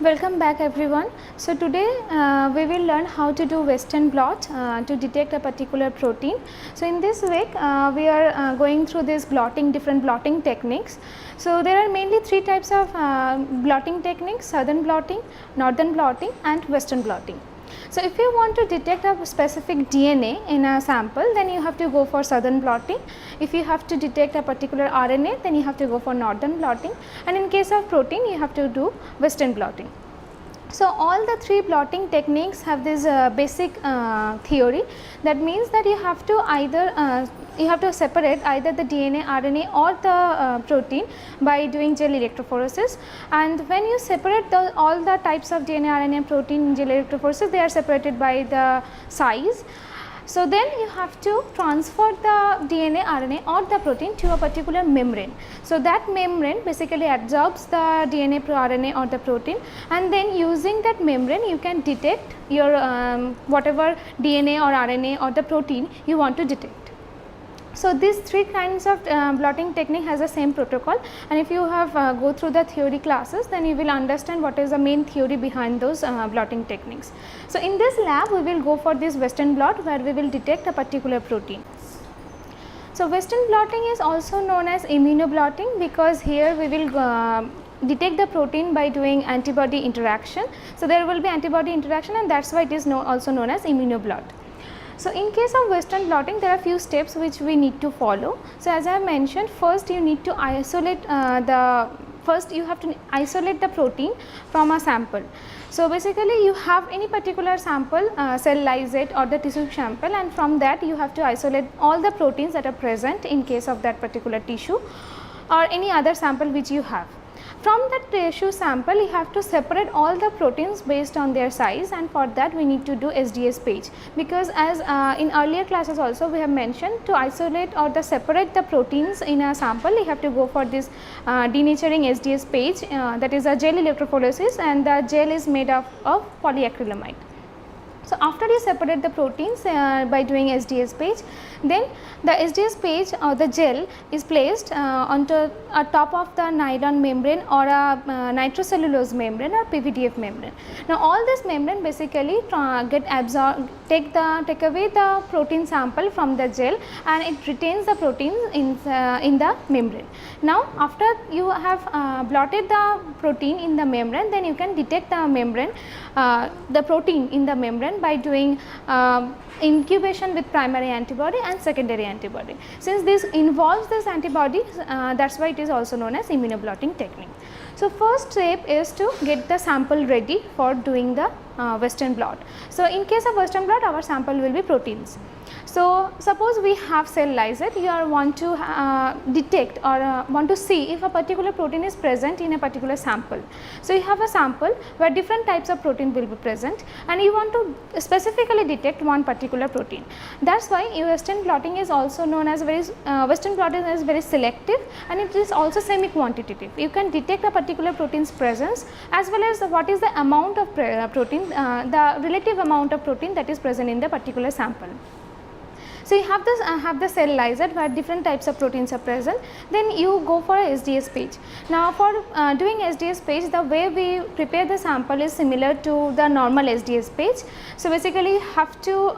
Welcome back everyone. So today we will learn how to do Western blot to detect a particular protein. So in this week we are going through this different blotting techniques. So there are mainly three types of blotting techniques: southern blotting, northern blotting and Western blotting. So if you want to detect a specific DNA in a sample, then you have to go for southern blotting. If you have to detect a particular RNA, then you have to go for northern blotting, and in case of protein you have to do Western blotting. So all the three blotting techniques have this basic theory. That means that you have to separate either the DNA, RNA or the protein by doing gel electrophoresis. And when you separate all the types of DNA, RNA, protein in gel electrophoresis, they are separated by the size. So then you have to transfer the DNA, RNA or the protein to a particular membrane. So that membrane basically absorbs the DNA, RNA or the protein, and then using that membrane you can detect your whatever DNA or RNA or the protein you want to detect. So these three kinds of blotting technique has the same protocol, and if you have go through the theory classes, then you will understand what is the main theory behind those blotting techniques. So in this lab we will go for this Western blot where we will detect a particular protein. So Western blotting is also known as immunoblotting because here we will detect the protein by doing antibody interaction. So there will be antibody interaction, and that is why it is also known as immunoblot. So in case of Western blotting, there are few steps which we need to follow. So as I have mentioned, first you need to isolate you have to isolate the protein from a sample. So basically you have any particular sample, cell lysate or the tissue sample, and from that you have to isolate all the proteins that are present in case of that particular tissue or any other sample which you have. From that tissue sample you have to separate all the proteins based on their size, and for that we need to do SDS page, because as in earlier classes also we have mentioned, to isolate or separate the proteins in a sample you have to go for this denaturing SDS page, that is a gel electrophoresis, and the gel is made of polyacrylamide. So after you separate the proteins by doing SDS page, then the SDS page or the gel is placed onto a top of the nylon membrane or a nitrocellulose membrane or PVDF membrane. Now all this membrane basically take away the protein sample from the gel, and it retains the proteins in the membrane. Now after you have blotted the protein in the membrane, then you can detect the protein in the membrane by doing incubation with primary antibody and secondary antibody. Since this involves this antibody, that is why it is also known as immunoblotting technique. So first step is to get the sample ready for doing the Western blot. So in case of Western blot, our sample will be proteins. So suppose we have cell lysate, you want to detect or want to see if a particular protein is present in a particular sample. So you have a sample where different types of protein will be present, and you want to specifically detect one particular protein. That is why Western blotting is also known as Western blotting is very selective, and it is also semi quantitative. You can detect a particular protein's presence as well as what is the amount of protein, the relative amount of protein that is present in the particular sample. So you have the cell lysate where different types of proteins are present, then you go for a SDS page. Now for doing SDS page, the way we prepare the sample is similar to the normal SDS page. So basically you have to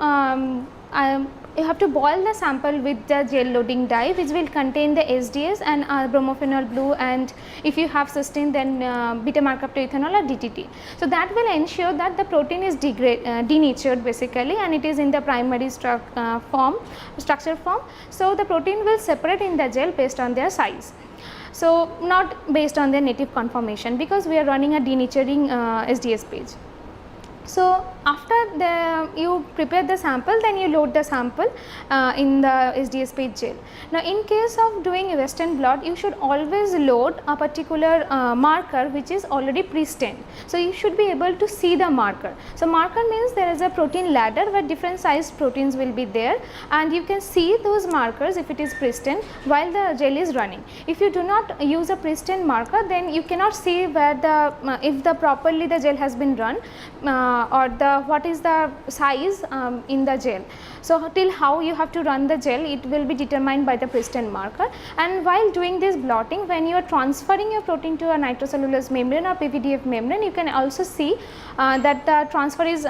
boil the sample with the gel loading dye, which will contain the SDS and bromophenol blue, and if you have cysteine, then beta markup to ethanol or DTT. So that will ensure that the protein is denatured basically, and it is in the primary structure form. So the protein will separate in the gel based on their size. So not based on their native conformation, because we are running a denaturing SDS page. So after you prepare the sample, then you load the sample in the SDS page gel. Now in case of doing a Western blot, you should always load a particular marker which is already pre-stained. So you should be able to see the marker. So marker means there is a protein ladder where different sized proteins will be there, and you can see those markers if it is pre-stained while the gel is running. If you do not use a pre-stained marker, then you cannot see where if properly the gel has been run or the what is the size in the gel. So till how you have to run the gel, it will be determined by the Princeton marker. And while doing this blotting, when you are transferring your protein to a nitrocellulose membrane or PVDF membrane, you can also see that the transfer is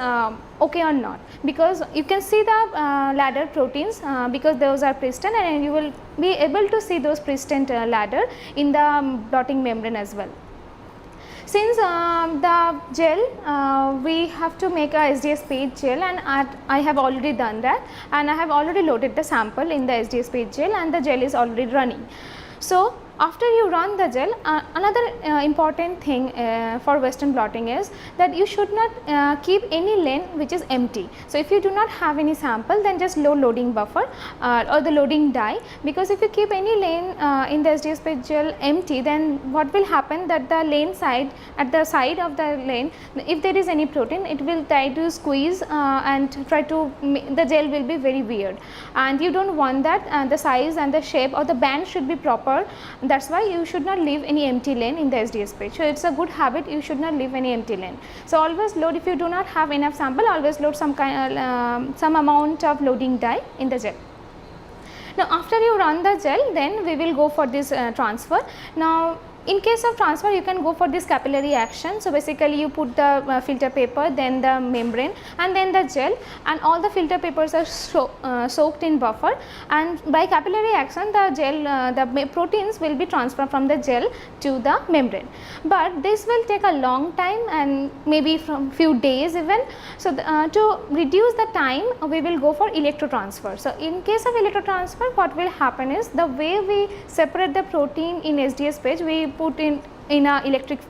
okay or not, because you can see the ladder proteins because those are Princeton, and you will be able to see those Princeton ladder in the blotting membrane as well. Since the gel, we have to make a SDS page gel, and I have already done that, and I have already loaded the sample in the SDS page gel, and the gel is already running. So after you run the gel, another important thing for Western blotting is that you should not keep any lane which is empty. So if you do not have any sample, then just load loading buffer or the loading die, because if you keep any lane in the SDS page gel empty, then what will happen, that the lane side, at the side of the lane, if there is any protein, it will try to squeeze and try to, the gel will be very weird, and you do not want that. The size and the shape or the band should be proper. That is why you should not leave any empty lane in the SDS page. So it is a good habit, you should not leave any empty lane. So always load, if you do not have enough sample, always load some amount of loading die in the gel. Now after you run the gel, then we will go for this transfer. Now in case of transfer, you can go for this capillary action. So basically you put the filter paper, then the membrane, and then the gel, and all the filter papers are soaked in buffer, and by capillary action the gel, the proteins will be transferred from the gel to the membrane. But this will take a long time, and maybe from few days even. So to reduce the time, we will go for electrotransfer. So in case of electrotransfer, what will happen is, the way we separate the protein in SDS page, we put in a electric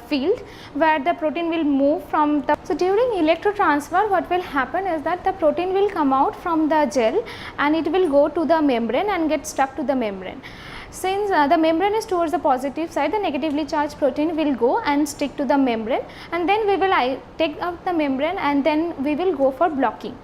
field where the protein will move from the. So during electrotransfer, what will happen is that the protein will come out from the gel, and it will go to the membrane and get stuck to the membrane. Since the membrane is towards the positive side, the negatively charged protein will go and stick to the membrane, and then we will take out the membrane, and then we will go for blocking.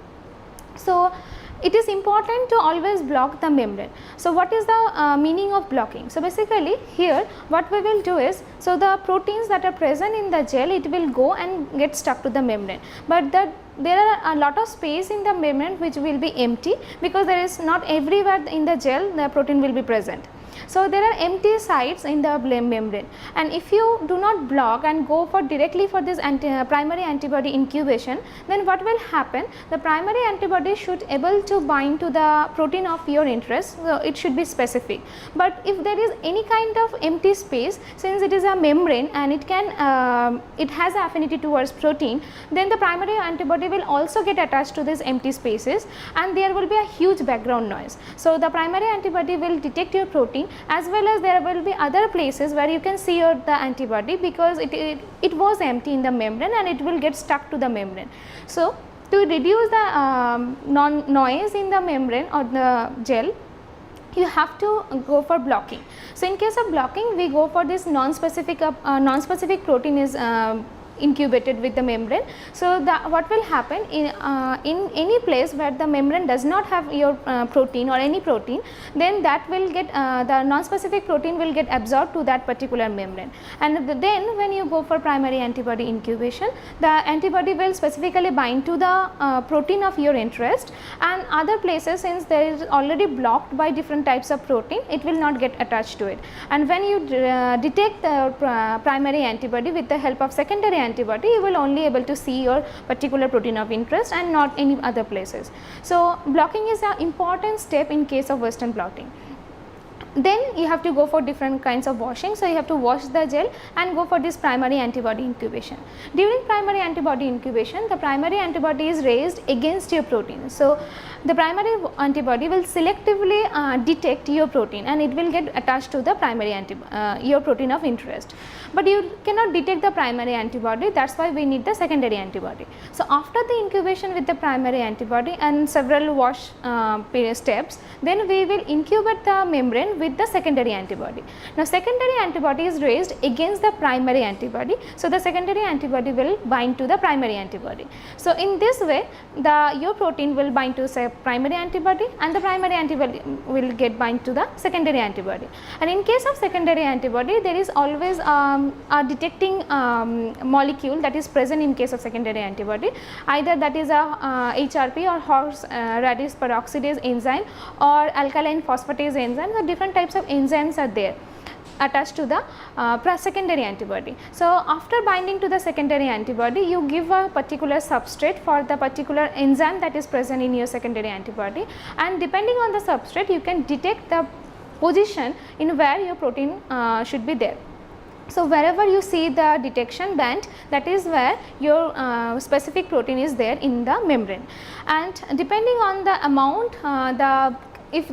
So it is important to always block the membrane. So what is the meaning of blocking? So basically here what we will do is, so the proteins that are present in the gel, it will go and get stuck to the membrane, but there are a lot of space in the membrane which will be empty, because there is not everywhere in the gel the protein will be present. So there are empty sites in the membrane, and if you do not block and go for directly for this primary antibody incubation, then what will happen, the primary antibody should able to bind to the protein of your interest, so it should be specific. But if there is any kind of empty space, since it is a membrane and it can it has affinity towards protein, then the primary antibody will also get attached to these empty spaces, and there will be a huge background noise. So the primary antibody will detect your protein, as well as there will be other places where you can see the antibody, because it was empty in the membrane and it will get stuck to the membrane. So to reduce the noise in the membrane or the gel, you have to go for blocking. So in case of blocking, we go for this non-specific protein is incubated with the membrane. So what will happen in any place where the membrane does not have your protein or any protein, then that will get the non-specific protein will get absorbed to that particular membrane, and then when you go for primary antibody incubation, the antibody will specifically bind to the protein of your interest, and other places, since there is already blocked by different types of protein, it will not get attached to it. And when you detect the primary antibody with the help of secondary antibody, you will only able to see your particular protein of interest and not any other places. So blocking is an important step in case of Western blotting. Then you have to go for different kinds of washing. So you have to wash the gel and go for this primary antibody incubation. During primary antibody incubation, the primary antibody is raised against your protein. So the primary antibody will selectively detect your protein, and it will get attached to the primary your protein of interest. But you cannot detect the primary antibody, that is why we need the secondary antibody. So after the incubation with the primary antibody and several wash steps, then we will incubate the membrane with the secondary antibody. Now secondary antibody is raised against the primary antibody, so the secondary antibody will bind to the primary antibody. So in this way, your protein will bind to say a primary antibody, and the primary antibody will get bind to the secondary antibody. And in case of secondary antibody, there is always a detecting molecule that is present in case of secondary antibody, either that is a HRP or horse radish peroxidase enzyme or alkaline phosphatase enzyme. So different types of enzymes are there attached to the secondary antibody. So after binding to the secondary antibody, you give a particular substrate for the particular enzyme that is present in your secondary antibody, and depending on the substrate you can detect the position in where your protein should be there. So wherever you see the detection band, that is where your specific protein is there in the membrane, and depending on the amount, if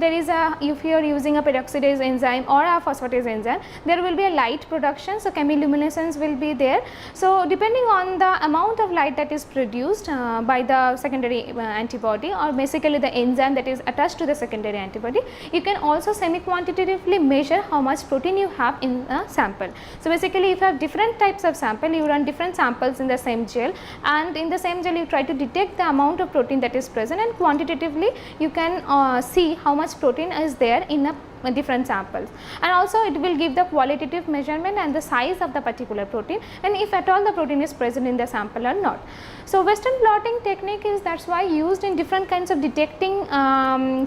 you are using a peroxidase enzyme or a phosphatase enzyme, there will be a light production, so chemiluminescence will be there. So depending on the amount of light that is produced by the secondary antibody, or basically the enzyme that is attached to the secondary antibody, you can also semi quantitatively measure how much protein you have in a sample. So basically if you have different types of sample, you run different samples in the same gel, and in the same gel you try to detect the amount of protein that is present, and quantitatively you can see how much protein is there in a different samples, and also it will give the qualitative measurement and the size of the particular protein, and if at all the protein is present in the sample or not. So Western blotting technique is, that's why used in different kinds of detecting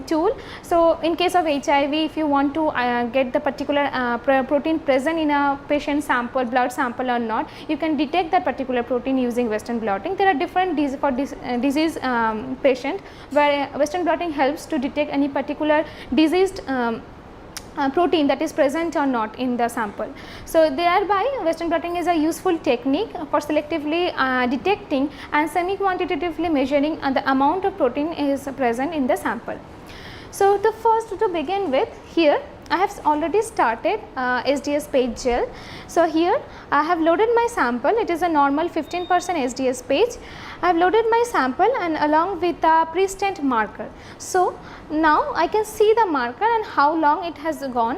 tool. So in case of HIV, if you want to get the particular protein present in a patient sample, blood sample or not, you can detect that particular protein using Western blotting. There are different disease patient where Western blotting helps to detect any particular diseased protein that is present or not in the sample. So thereby Western blotting is a useful technique for selectively detecting and semi quantitatively measuring the amount of protein is present in the sample. So to begin with, here I have already started SDS page gel. So here I have loaded my sample, it is a normal 15% SDS page. I have loaded my sample and along with a pre-stent marker. So now I can see the marker and how long it has gone,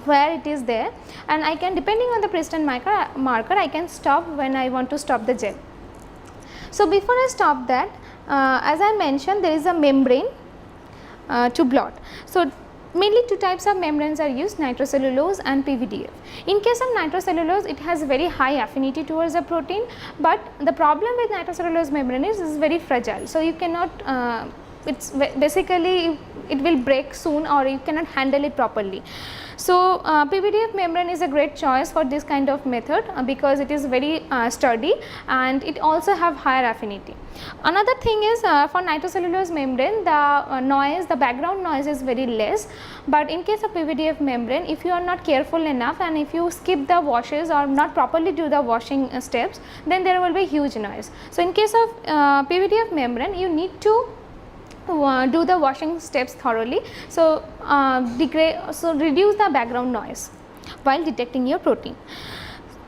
where it is there, and I can, depending on the pre-stent marker, I can stop when I want to stop the gel. So before I stop that, as I mentioned, there is a membrane to blot. So mainly two types of membranes are used, nitrocellulose and PVDF. In case of nitrocellulose, it has very high affinity towards the protein, but the problem with nitrocellulose membrane is it's very fragile. So you cannot, it's basically it will break soon, or you cannot handle it properly. So PVDF membrane is a great choice for this kind of method because it is very sturdy and it also have higher affinity. Another thing is for nitrocellulose membrane, the background noise is very less, but in case of PVDF membrane, if you are not careful enough and if you skip the washes or not properly do the washing steps, then there will be huge noise. So in case of PVDF membrane, you need to do the washing steps thoroughly, so reduce the background noise while detecting your protein.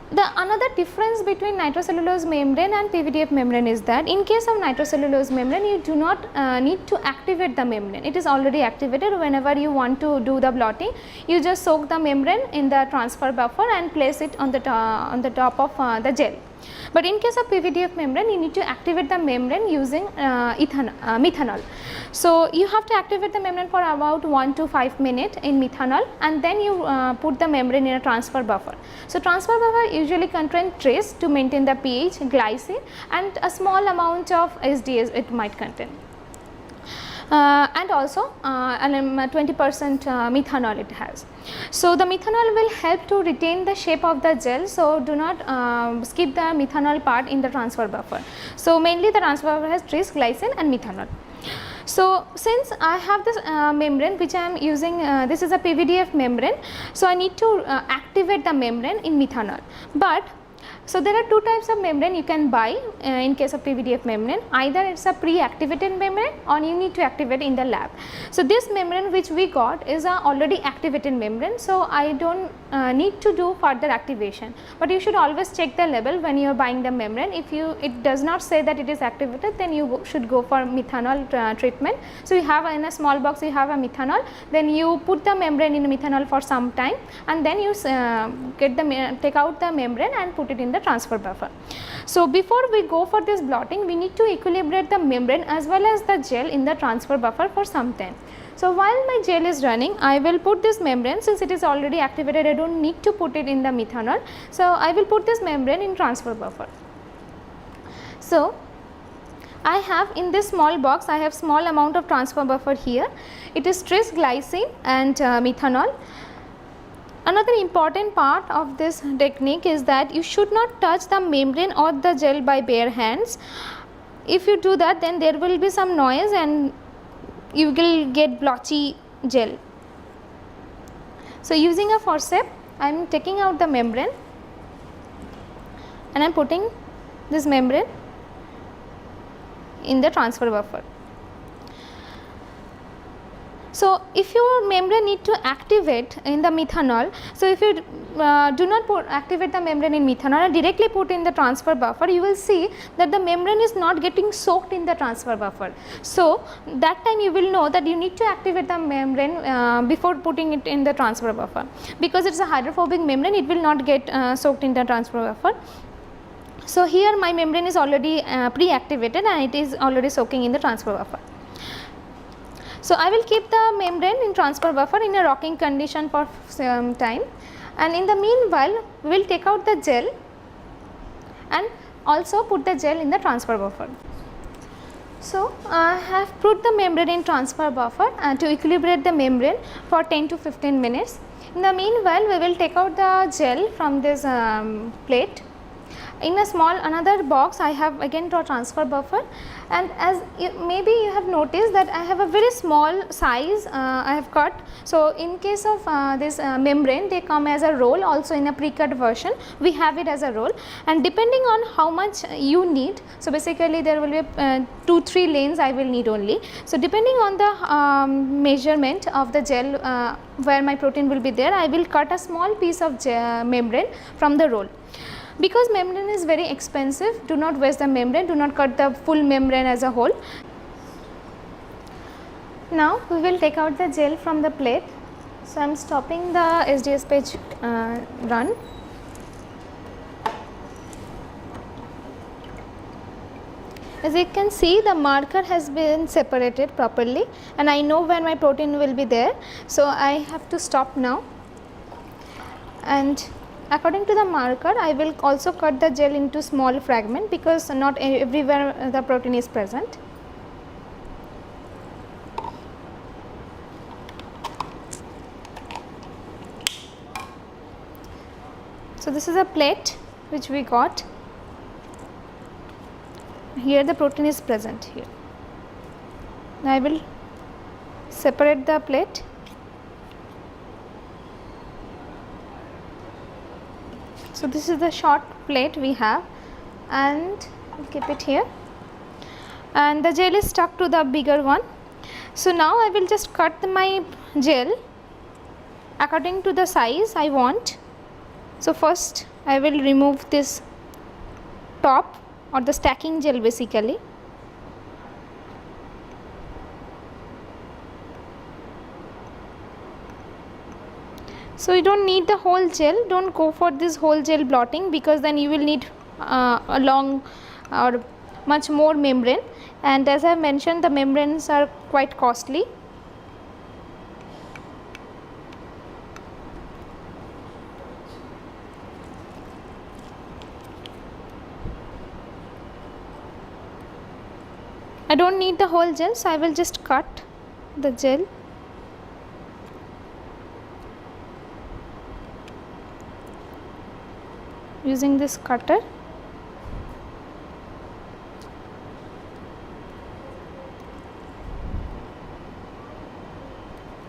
The another difference between nitrocellulose membrane and PVDF membrane is that in case of nitrocellulose membrane, you do not need to activate the membrane. It is already activated. Whenever you want to do the blotting, you just soak the membrane in the transfer buffer and place it on the top of the gel. But in case of PVDF membrane, you need to activate the membrane using methanol. So you have to activate the membrane for about 1 to 5 minutes in methanol, and then you put the membrane in a transfer buffer. So transfer buffer usually contain trace to maintain the pH, glycine, and a small amount of SDS it might contain. And also 20% methanol it has. So the methanol will help to retain the shape of the gel, so do not skip the methanol part in the transfer buffer. So mainly the transfer buffer has trace, glycine and methanol. So since I have this membrane which I am using, this is a PVDF membrane, so I need to activate the membrane in methanol. But so there are two types of membrane you can buy in case of PVDF membrane. Either it's a pre-activated membrane or you need to activate in the lab. So this membrane which we got is a already activated membrane, so I don't need to do further activation. But you should always check the label when you are buying the membrane. If it does not say that it is activated, then you should go for methanol treatment. So you have in a small box you have a methanol, then you put the membrane in methanol for some time, and then you take out the membrane and put put it in the transfer buffer. So before we go for this blotting, we need to equilibrate the membrane as well as the gel in the transfer buffer for some time. So while my gel is running, I will put this membrane, since it is already activated, I do not need to put it in the methanol. So I will put this membrane in transfer buffer. So I have in this small box, I have small amount of transfer buffer here. It is tris glycine and methanol. Another important part of this technique is that you should not touch the membrane or the gel by bare hands. If you do that, then there will be some noise and you will get blotchy gel. So using a forceps, I am taking out the membrane and I am putting this membrane in the transfer buffer. So if your membrane need to activate in the methanol, so if you do not activate the membrane in methanol and directly put in the transfer buffer, you will see that the membrane is not getting soaked in the transfer buffer. So that time you will know that you need to activate the membrane before putting it in the transfer buffer, because it is a hydrophobic membrane, it will not get soaked in the transfer buffer. So here my membrane is already pre-activated and it is already soaking in the transfer buffer. So I will keep the membrane in transfer buffer in a rocking condition for some time, and in the meanwhile we will take out the gel and also put the gel in the transfer buffer. So I have put the membrane in transfer buffer to equilibrate the membrane for 10 to 15 minutes. In the meanwhile we will take out the gel from this plate. In a small another box I have again to a transfer buffer, and as maybe you have noticed that I have a very small size I have cut. So in case of this membrane, they come as a roll, also in a pre-cut version we have it as a roll, and depending on how much you need, so basically there will be 2-3 lanes I will need only. So depending on the measurement of the gel where my protein will be there, I will cut a small piece of membrane from the roll. Because membrane is very expensive, do not waste the membrane, do not cut the full membrane as a whole. Now we will take out the gel from the plate. So I am stopping the SDS page run. As you can see, the marker has been separated properly and I know when my protein will be there. So I have to stop now, and according to the marker I will also cut the gel into small fragment, because not everywhere the protein is present. So this is a plate which we got. Here the protein is present here. Now I will separate the plate. So this is the short plate we have, and we'll keep it here, and the gel is stuck to the bigger one. So now I will just cut my gel according to the size I want. So first I will remove this top or the stacking gel basically. So you don't need the whole gel, don't go for this whole gel blotting, because then you will need a long or much more membrane, and as I mentioned, the membranes are quite costly. I don't need the whole gel, so I will just cut the gel. Using this cutter.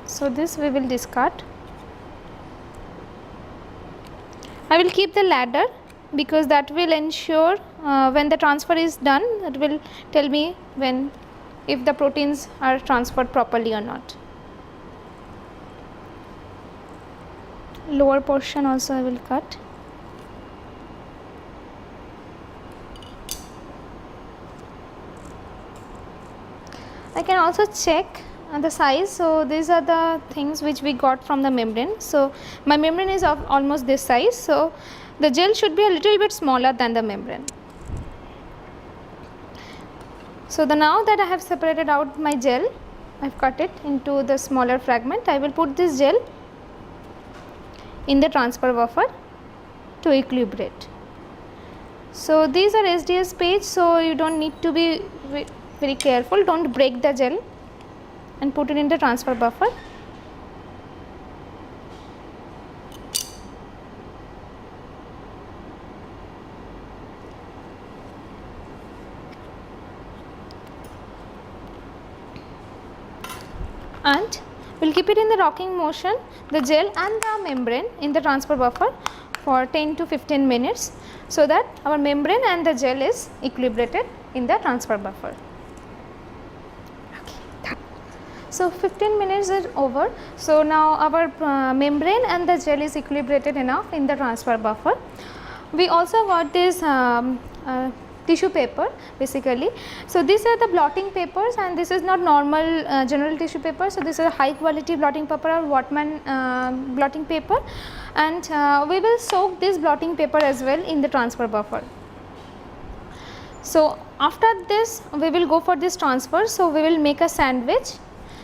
So this we will discard. I will keep the ladder, because that will ensure when the transfer is done, it will tell me if the proteins are transferred properly or not. Lower portion also I will cut. I can also check the size. So these are the things which we got from the membrane. So my membrane is of almost this size. So the gel should be a little bit smaller than the membrane. So now that I have separated out my gel, I have cut it into the smaller fragment. I will put this gel in the transfer buffer to equilibrate. So these are SDS page, so you don't need to be very careful. Don't break the gel and put it in the transfer buffer. And we will keep it in the rocking motion, the gel and the membrane in the transfer buffer for 10 to 15 minutes, so that our membrane and the gel is equilibrated in the transfer buffer. Okay. So 15 minutes is over. So now our membrane and the gel is equilibrated enough in the transfer buffer. We also got this tissue paper basically. So these are the blotting papers, and this is not normal general tissue paper. So this is a high quality blotting paper or Whatman blotting paper, and we will soak this blotting paper as well in the transfer buffer. So after this we will go for this transfer. So we will make a sandwich.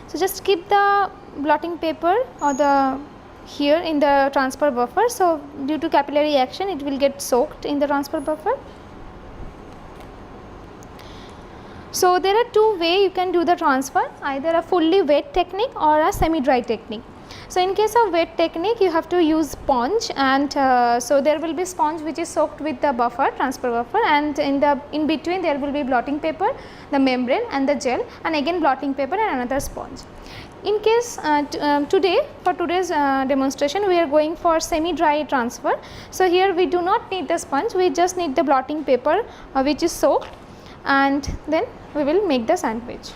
So just keep the blotting paper or the here in the transfer buffer. So due to capillary action it will get soaked in the transfer buffer. So there are two ways you can do the transfer, either a fully wet technique or a semi dry technique. So in case of wet technique you have to use sponge, and so there will be sponge which is soaked with the buffer, transfer buffer, and in between there will be blotting paper, the membrane and the gel, and again blotting paper and another sponge. In case today for today's demonstration we are going for semi dry transfer. So here we do not need the sponge, we just need the blotting paper which is soaked, and then we will make the sandwich.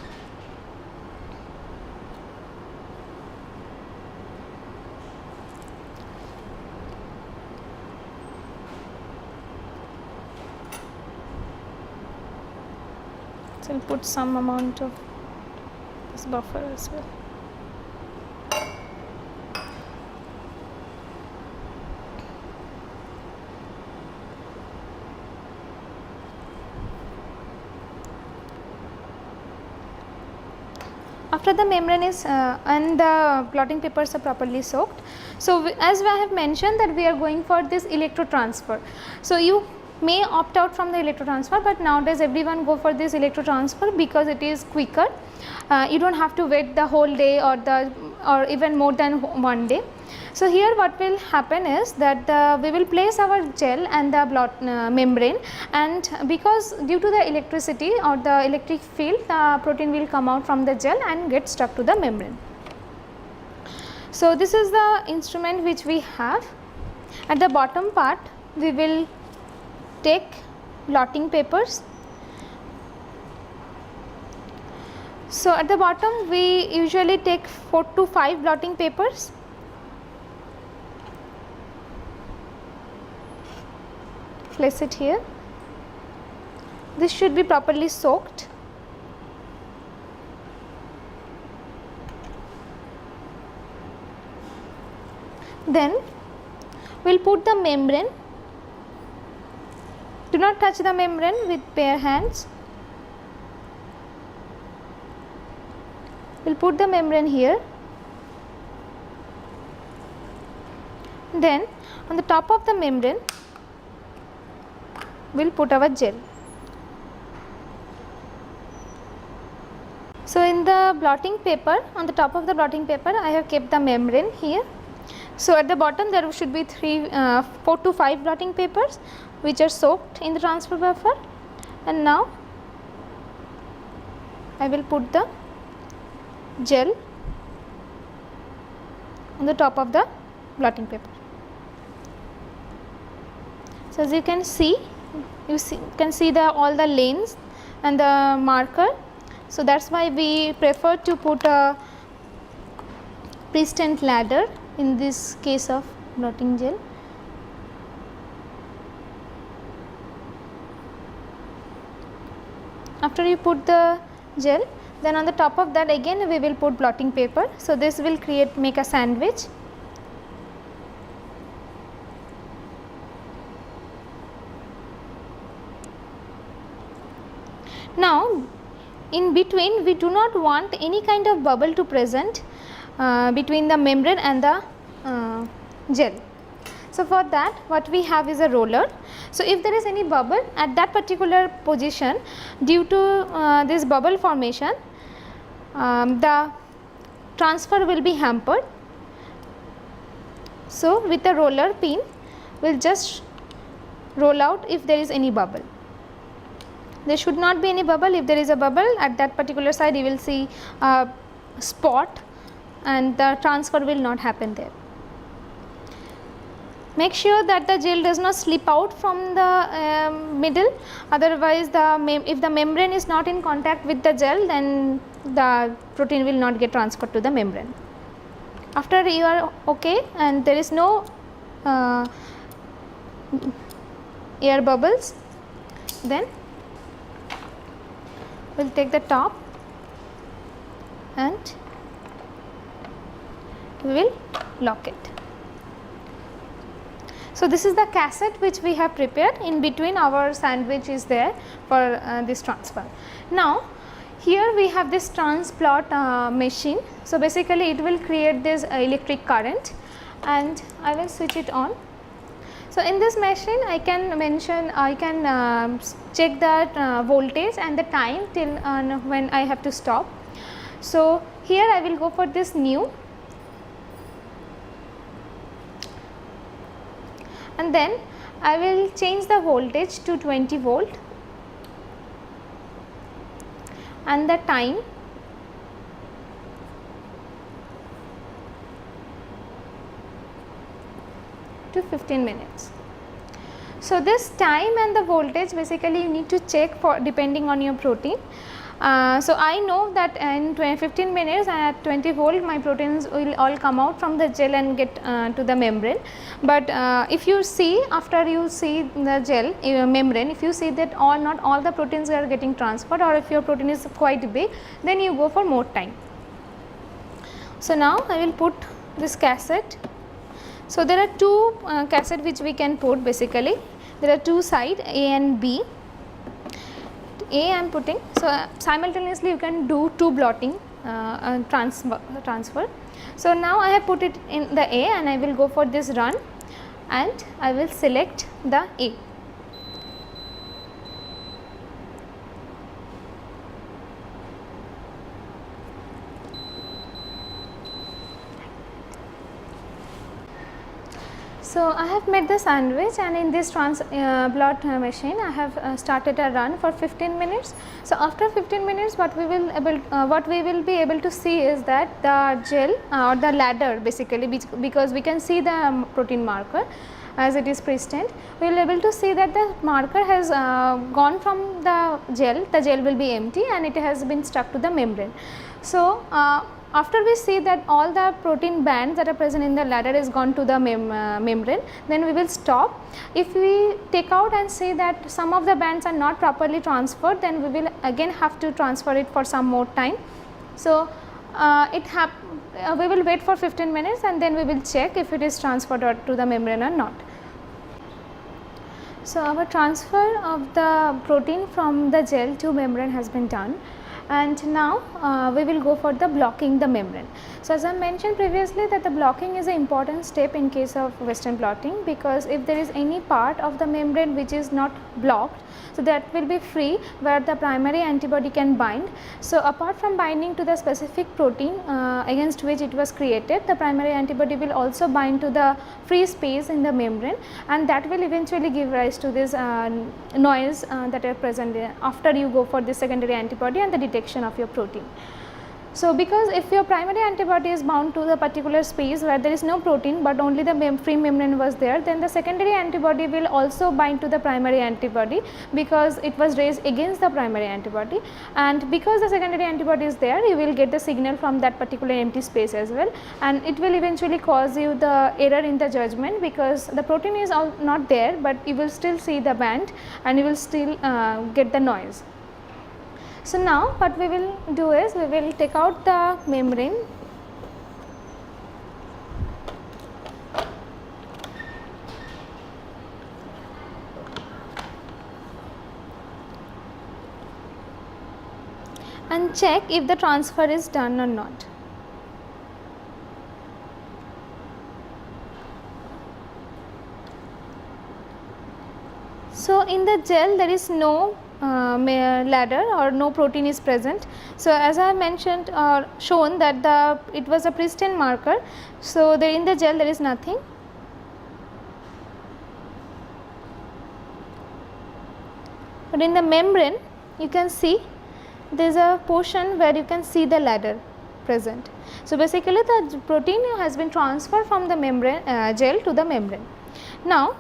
So we will put some amount of this buffer as well. After the membrane is and the blotting papers are properly soaked, so as I have mentioned that we are going for this electrotransfer. So you may opt out from the electrotransfer, but nowadays everyone go for this electrotransfer because it is quicker. You don't have to wait the whole day or even more than one day. So here what will happen is that we will place our gel and the membrane, and because due to the electricity or the electric field, the protein will come out from the gel and get stuck to the membrane. So this is the instrument which we have. At the bottom part we will take blotting papers. So at the bottom we usually take 4 to 5 blotting papers. Place it here. This should be properly soaked. Then we will put the membrane. Do not touch the membrane with bare hands. We will put the membrane here. Then on the top of the membrane we will put our gel. So in the blotting paper, on the top of the blotting paper I have kept the membrane here. So at the bottom there should be 4 to 5 blotting papers which are soaked in the transfer buffer, and now I will put the gel on the top of the blotting paper. So as you can see, all the lanes and the marker. So that's why we prefer to put a pre-stent ladder in this case of blotting gel. After you put the gel, then on the top of that again we will put blotting paper. So this will make a sandwich. Now in between we do not want any kind of bubble to present between the membrane and the gel. So for that what we have is a roller. So if there is any bubble at that particular position, due to this bubble formation, the transfer will be hampered. So with the roller pin we will just roll out if there is any bubble. There should not be any bubble. If there is a bubble at that particular side, you will see a spot and the transfer will not happen there. Make sure that the gel does not slip out from the middle, otherwise if the membrane is not in contact with the gel, then the protein will not get transferred to the membrane. After you are okay and there is no air bubbles, then we will take the top and we will lock it. So this is the cassette which we have prepared. In between our sandwich is there for this transfer. Now here we have this transplot machine. So basically it will create this electric current and I will switch it on. So in this machine I can check that voltage and the time till when I have to stop. So here I will go for this new, and then I will change the voltage to 20 volt and the time to 15 minutes. So this time and the voltage basically you need to check for depending on your protein. So I know that in 15 minutes at 20 volt my proteins will all come out from the gel and get to the membrane. But if you see, after you see the gel membrane, if you see that not all the proteins are getting transferred, or if your protein is quite big, then you go for more time. So now I will put this cassette. So there are two cassette which we can put basically. There are two sides, A and B. A I am putting, so simultaneously you can do two blotting transfer. So now I have put it in the A and I will go for this run and I will select the A. So I have made the sandwich, and in this blot machine I have started a run for 15 minutes. So after 15 minutes what we will be able to see is that the gel or the ladder basically, because we can see the protein marker as it is present, we will be able to see that the marker has gone from the gel will be empty and it has been stuck to the membrane. So after we see that all the protein bands that are present in the ladder is gone to the membrane, then we will stop. If we take out and see that some of the bands are not properly transferred, then we will again have to transfer it for some more time. So we will wait for 15 minutes and then we will check if it is transferred to the membrane or not. So our transfer of the protein from the gel to membrane has been done, and now we will go for the blocking the membrane. So as I mentioned previously that the blocking is an important step in case of Western blotting, because if there is any part of the membrane which is not blocked, so that will be free where the primary antibody can bind. So apart from binding to the specific protein against which it was created, the primary antibody will also bind to the free space in the membrane, and that will eventually give rise to this noise that are present after you go for the secondary antibody and the detection of your protein. So because if your primary antibody is bound to the particular space where there is no protein but only the free membrane was there, then the secondary antibody will also bind to the primary antibody because it was raised against the primary antibody, and because the secondary antibody is there, you will get the signal from that particular empty space as well, and it will eventually cause you the error in the judgment because the protein is not there, but you will still see the band and you will still get the noise. So now what we will do is we will take out the membrane . and check if the transfer is done or not. So, in the gel there is no ladder or no protein is present. So, as I have mentioned or shown that it was a pristine marker. So, there in the gel there is nothing. But in the membrane you can see there is a portion where you can see the ladder present. So, basically the protein has been transferred from the membrane gel to the membrane. Now,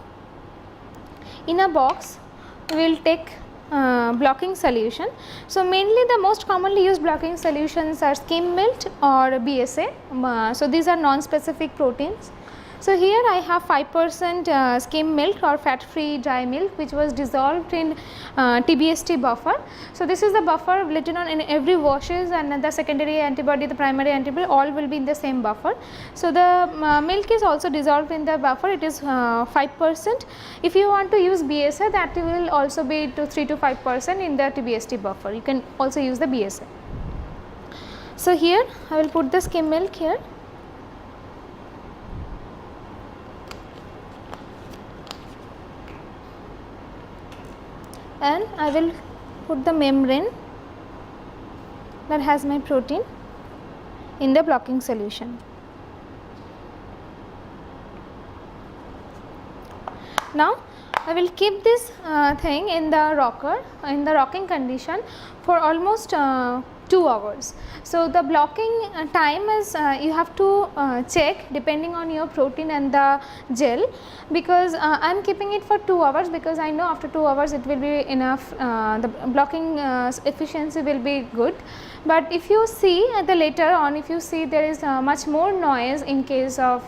in a box we will take blocking solution. So, mainly the most commonly used blocking solutions are skim milk or BSA. So, these are non-specific proteins. So, here I have 5% skim milk or fat free dry milk which was dissolved in TBST buffer. So, this is the buffer written on in every washes, and the secondary antibody, the primary antibody, all will be in the same buffer. So, the milk is also dissolved in the buffer, it is 5%. If you want to use BSA, that will also be to 3 to 5% in the TBST buffer. You can also use the BSA. So, here I will put the skim milk here. And I will put the membrane that has my protein in the blocking solution. Now, I will keep this thing in the rocker, in the rocking condition for almost 2 hours. So, the blocking time is you have to check depending on your protein and the gel, because I am keeping it for 2 hours because I know after 2 hours it will be enough, the blocking efficiency will be good. But if you see at the later on, if you see there is much more noise in case of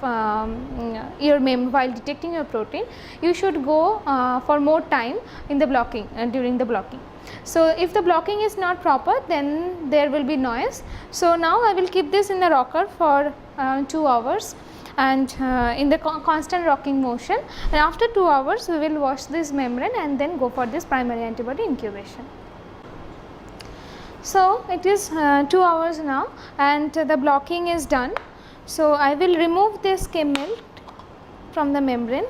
your while detecting your protein, you should go for more time in the blocking during the blocking. So, if the blocking is not proper, then there will be noise. So, now I will keep this in the rocker for 2 hours and in the constant rocking motion, and after 2 hours we will wash this membrane and then go for this primary antibody incubation. So, it is 2 hours now and the blocking is done. So, I will remove this skim milk from the membrane.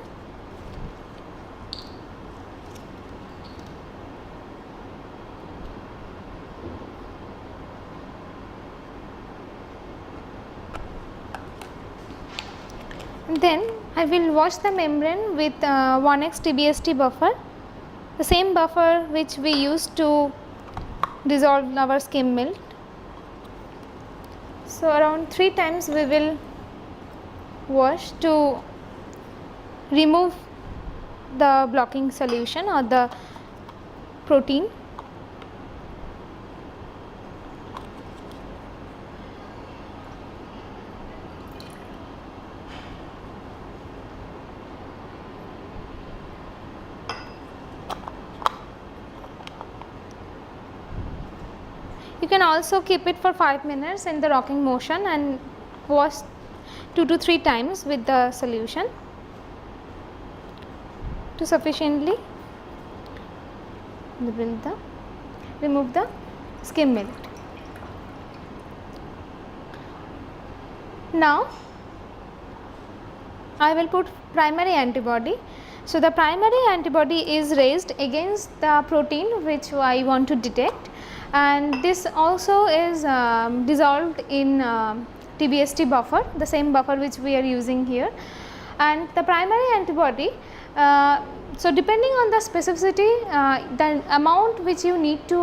Then I will wash the membrane with 1x TBST buffer, the same buffer which we used to dissolve our skim milk. So, around 3 times we will wash to remove the blocking solution or the protein. You can also keep it for 5 minutes in the rocking motion and wash 2 to 3 times with the solution to sufficiently remove the skim milk. Now, I will put primary antibody. So, the primary antibody is raised against the protein which I want to detect, and this also is dissolved in TBST buffer, the same buffer which we are using here. And the primary antibody, so depending on the specificity, the amount which you need to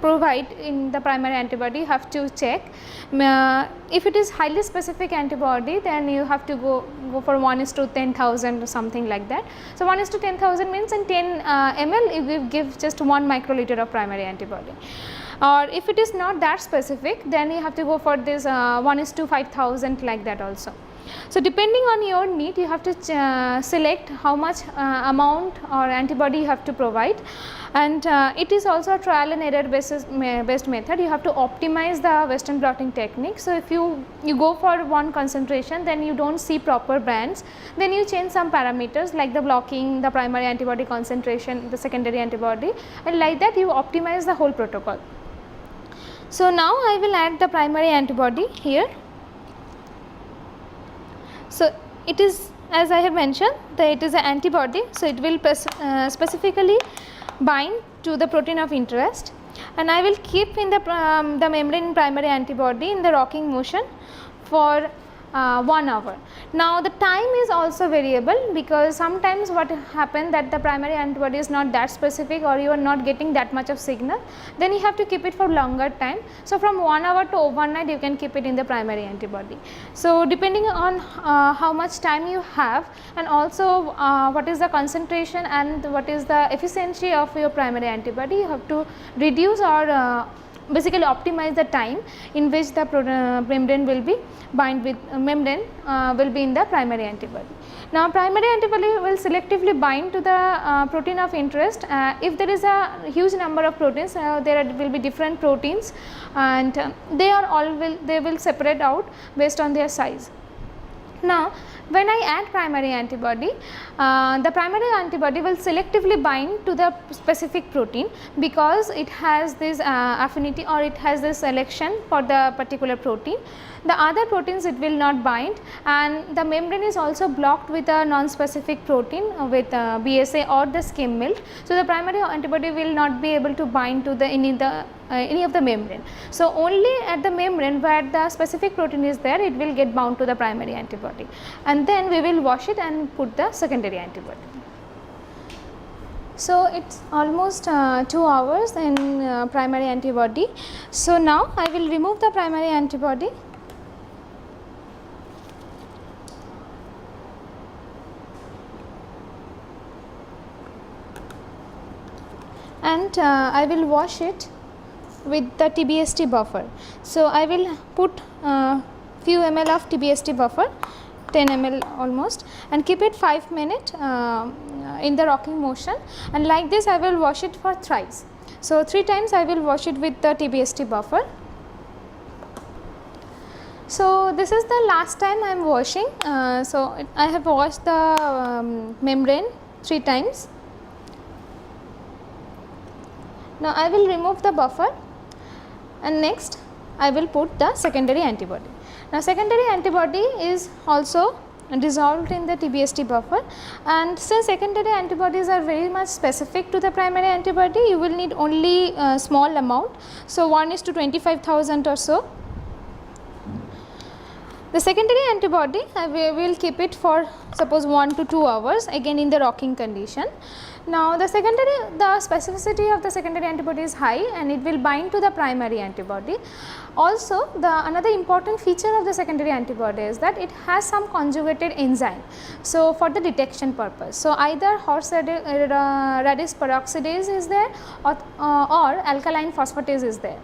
provide in the primary antibody you have to check. If it is highly specific antibody, then you have to go for 1:10,000 or something like that. So, 1:10,000 means in 10 ml you will give just 1 microliter of primary antibody. Or if it is not that specific, then you have to go for this 1:5,000 like that also. So, depending on your need, you have to select how much amount or antibody you have to provide, and it is also a trial and error based method. You have to optimize the Western blotting technique. So, if you go for one concentration, then you do not see proper bands, then you change some parameters like the blocking, the primary antibody concentration, the secondary antibody, and like that you optimize the whole protocol. So now I will add the primary antibody here. So it is, as I have mentioned, that it is an antibody, so it will specifically bind to the protein of interest, and I will keep in the membrane primary antibody in the rocking motion for 1 hour. Now the time is also variable, because sometimes what happen that the primary antibody is not that specific, or you are not getting that much of signal, then you have to keep it for longer time. So from 1 hour to overnight you can keep it in the primary antibody. So depending on how much time you have, and also what is the concentration and what is the efficiency of your primary antibody, you have to reduce or basically optimize the time in which the membrane will be bind with will be in the primary antibody. Now primary antibody will selectively bind to the protein of interest. If there is a huge number of proteins, there will be different proteins, and they will separate out based on their size. Now when I add primary antibody, the primary antibody will selectively bind to the specific protein, because it has this affinity, or it has this selection for the particular protein. The other proteins it will not bind, and the membrane is also blocked with a non-specific protein with BSA or the skim milk. So the primary antibody will not be able to bind to any of the membrane. So only at the membrane where the specific protein is there, it will get bound to the primary antibody, and then we will wash it and put the secondary antibody. So it's almost 2 hours in primary antibody. So now I will remove the primary antibody. And I will wash it with the TBST buffer. So I will put few ml of TBST buffer, 10 ml almost, and keep it 5 minutes in the rocking motion, and like this I will wash it for thrice. So 3 times I will wash it with the TBST buffer. So this is the last time I am washing. So I have washed the membrane 3 times. Now I will remove the buffer, and next I will put the secondary antibody. Now secondary antibody is also dissolved in the TBST buffer, and since secondary antibodies are very much specific to the primary antibody, you will need only a small amount. So 1:25,000 or so. The secondary antibody, we will keep it for suppose 1 to 2 hours, again in the rocking condition. Now the specificity of the secondary antibody is high, and it will bind to the primary antibody. Also another important feature of the secondary antibody is that it has some conjugated enzyme, so for the detection purpose. So either horseradish peroxidase is there, or alkaline phosphatase is there.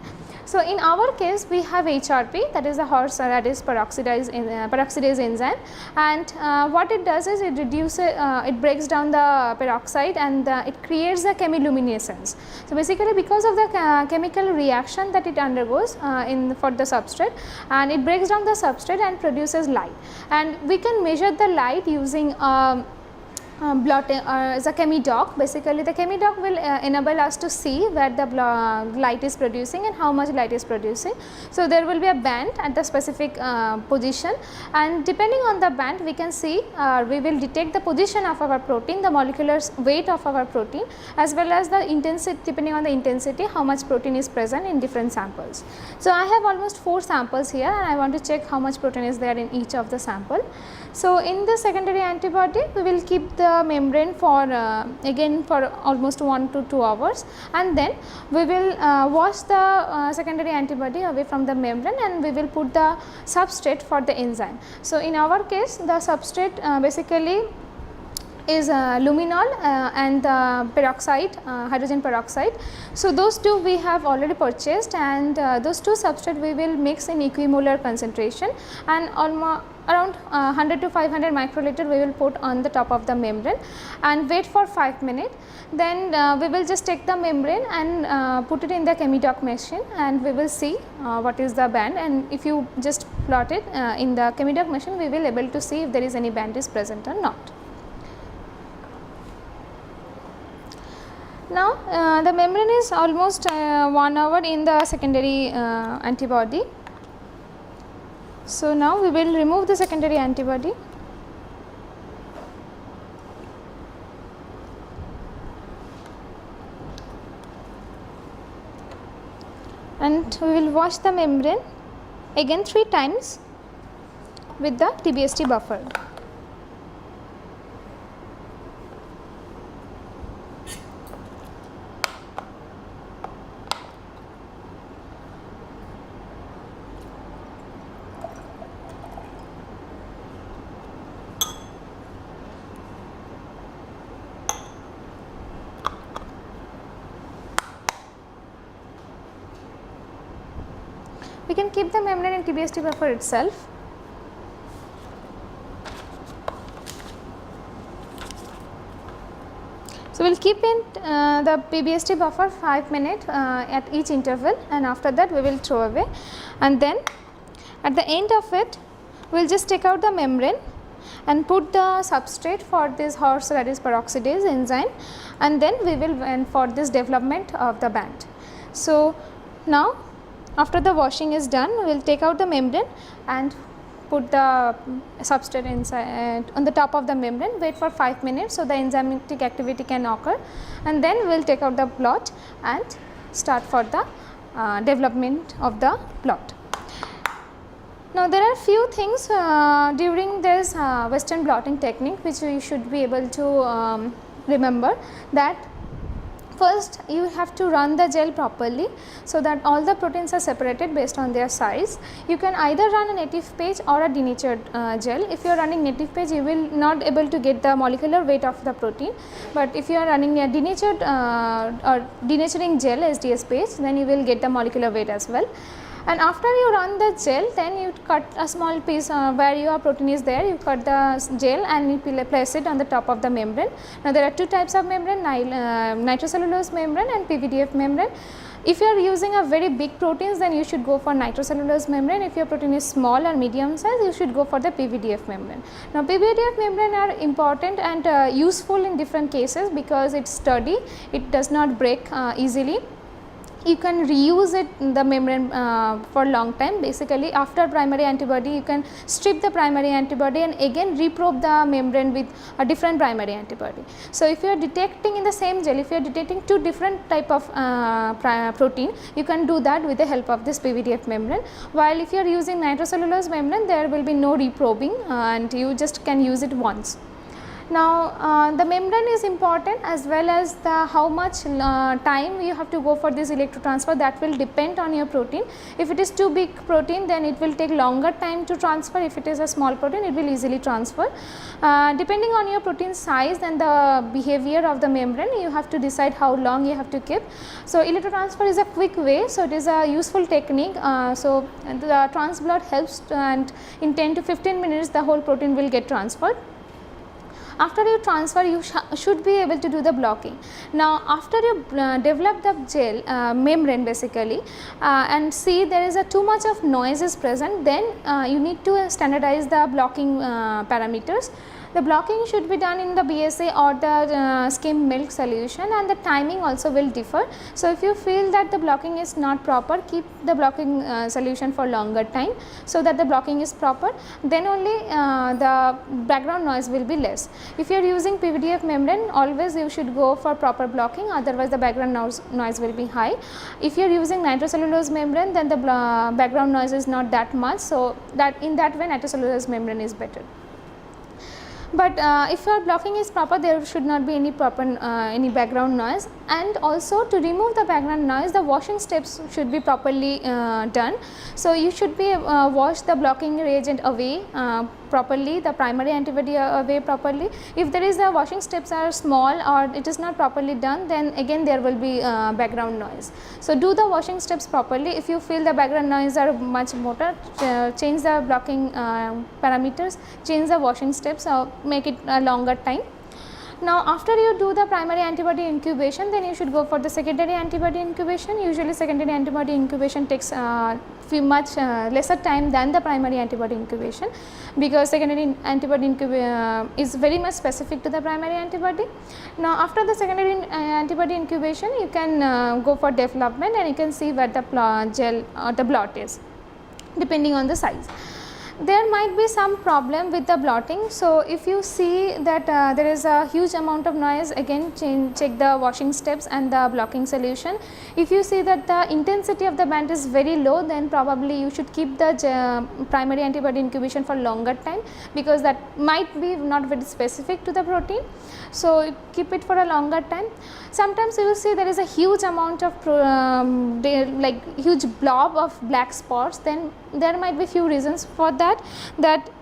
So in our case we have HRP, that is the horseradish peroxidase enzyme, and what it does is it reduces, it breaks down the peroxide, and it creates a chemiluminescence. So basically because of the chemical reaction that it undergoes for the substrate, and it breaks down the substrate and produces light, and we can measure the light using as a ChemiDoc. Basically the ChemiDoc will enable us to see where the light is producing and how much light is producing. So there will be a band at the specific position, and depending on the band we can see, we will detect the position of our protein, the molecular weight of our protein, as well as the intensity, depending on the intensity how much protein is present in different samples. So I have almost 4 samples here, and I want to check how much protein is there in each of the sample. So in the secondary antibody we will keep the membrane for again for almost 1 to 2 hours, and then we will wash the secondary antibody away from the membrane, and we will put the substrate for the enzyme. So in our case the substrate basically is luminol and peroxide, hydrogen peroxide. So those two we have already purchased, and those two substrate we will mix in equimolar concentration, and almost around 100 to 500 microliter we will put on the top of the membrane and wait for 5 minutes. Then we will just take the membrane and put it in the ChemiDoc machine, and we will see what is the band, and if you just plot it in the ChemiDoc machine, we will able to see if there is any band is present or not. Now the membrane is almost 1 hour in the secondary antibody. So now we will remove the secondary antibody. And we will wash the membrane again 3 times with the TBST buffer. We can keep the membrane in TBST buffer itself. So, we will keep in the PBST buffer 5 minutes at each interval, and after that we will throw away, and then at the end of it we will just take out the membrane and put the substrate for this horseradish peroxidase enzyme, and then we will wait for this development of the band. So, now after the washing is done, we will take out the membrane and put the substrate inside on the top of the membrane, wait for 5 minutes so the enzymatic activity can occur, and then we will take out the blot and start for the development of the blot. Now, there are few things during this Western blotting technique which we should be able to remember. That first you have to run the gel properly so that all the proteins are separated based on their size. You can either run a native page or a denatured gel. If you are running native page, you will not able to get the molecular weight of the protein, but if you are running a denatured or denaturing gel SDS page, then you will get the molecular weight as well. And after you run the gel, then you cut a small piece where your protein is there, you cut the gel and you place it on the top of the membrane. Now, there are 2 types of membrane, nitrocellulose membrane and PVDF membrane. If you are using a very big proteins, then you should go for nitrocellulose membrane. If your protein is small or medium size, you should go for the PVDF membrane. Now, PVDF membrane are important and useful in different cases because it is sturdy, it does not break easily. You can reuse it the membrane for long time. Basically, after primary antibody, you can strip the primary antibody and again reprobe the membrane with a different primary antibody. So, if you are detecting in the same gel, if you are detecting 2 different type of protein, you can do that with the help of this PVDF membrane. While if you are using nitrocellulose membrane, there will be no reprobing and you just can use it once. Now, the membrane is important as well as the how much time you have to go for this electrotransfer, that will depend on your protein. If it is too big protein, then it will take longer time to transfer. If it is a small protein, it will easily transfer. Depending on your protein size and the behavior of the membrane, you have to decide how long you have to keep. So, electrotransfer is a quick way, so it is a useful technique. So, the transblot helps and in 10 to 15 minutes the whole protein will get transferred. After you transfer, you should be able to do the blocking. Now, after you develop the gel membrane basically and see there is a too much of noise is present, then you need to standardize the blocking parameters. The blocking should be done in the BSA or the skim milk solution, and the timing also will differ. So, if you feel that the blocking is not proper, keep the blocking solution for longer time so that the blocking is proper, then only the background noise will be less. If you are using PVDF membrane, always you should go for proper blocking, otherwise the background noise will be high. If you are using nitrocellulose membrane, then the background noise is not that much, so that in that way nitrocellulose membrane is better. But if your blocking is proper, there should not be any proper any background noise, and also to remove the background noise, the washing steps should be properly done. So, you should be wash the blocking reagent away properly, the primary antibody away properly. If there is the washing steps are small or it is not properly done, then again there will be background noise. So, do the washing steps properly. If you feel the background noise are much more, change the blocking parameters, change the washing steps, make it a longer time. Now after you do the primary antibody incubation, then you should go for the secondary antibody incubation. Usually secondary antibody incubation takes much lesser time than the primary antibody incubation, because secondary antibody is very much specific to the primary antibody. Now after the secondary antibody incubation, you can go for development, and you can see where the gel or the blot is, depending on the size. There might be some problem with the blotting. So if you see that there is a huge amount of noise, again check the washing steps and the blocking solution. If you see that the intensity of the band is very low, then probably you should keep the primary antibody incubation for longer time, because that might be not very specific to the protein. So keep it for a longer time. Sometimes you will see there is a huge amount of like huge blob of black spots, then there might be few reasons for that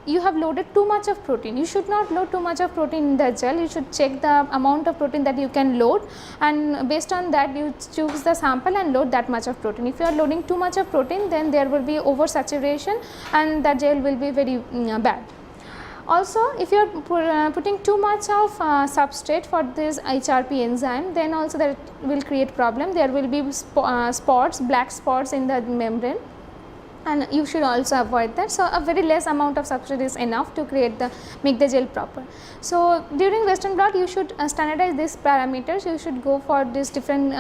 you have loaded too much of protein. You should not load too much of protein in the gel. You should check the amount of protein that you can load, and based on that you choose the sample and load that much of protein. If you are loading too much of protein, then there will be oversaturation and the gel will be very bad. Also, if you are putting too much of substrate for this HRP enzyme, then also that will create problem. There will be spots, black spots in the membrane, and you should also avoid that. So a very less amount of substrate is enough to make the gel proper. So during Western blot, you should standardize these parameters. You should go for this different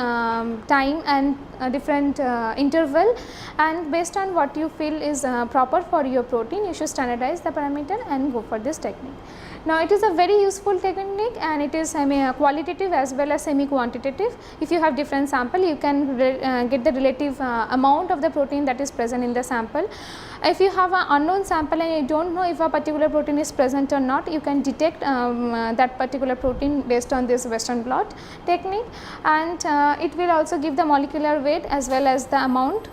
time and different interval, and based on what you feel is proper for your protein, you should standardize the parameter and go for this technique. Now it is a very useful technique, and it is qualitative as well as semi quantitative. If you have different sample, you can get the relative amount of the protein that is present in the sample. If you have an unknown sample and you do not know if a particular protein is present or not, you can detect that particular protein based on this Western blot technique, and it will also give the molecular weight as well as the amount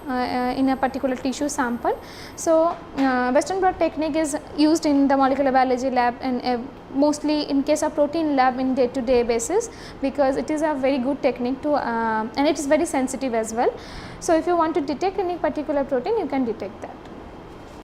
in a particular tissue sample. So Western blot technique is used in the molecular biology lab, and mostly in case of protein lab in day-to-day basis, because it is a very good technique to and it is very sensitive as well. So if you want to detect any particular protein, you can detect that.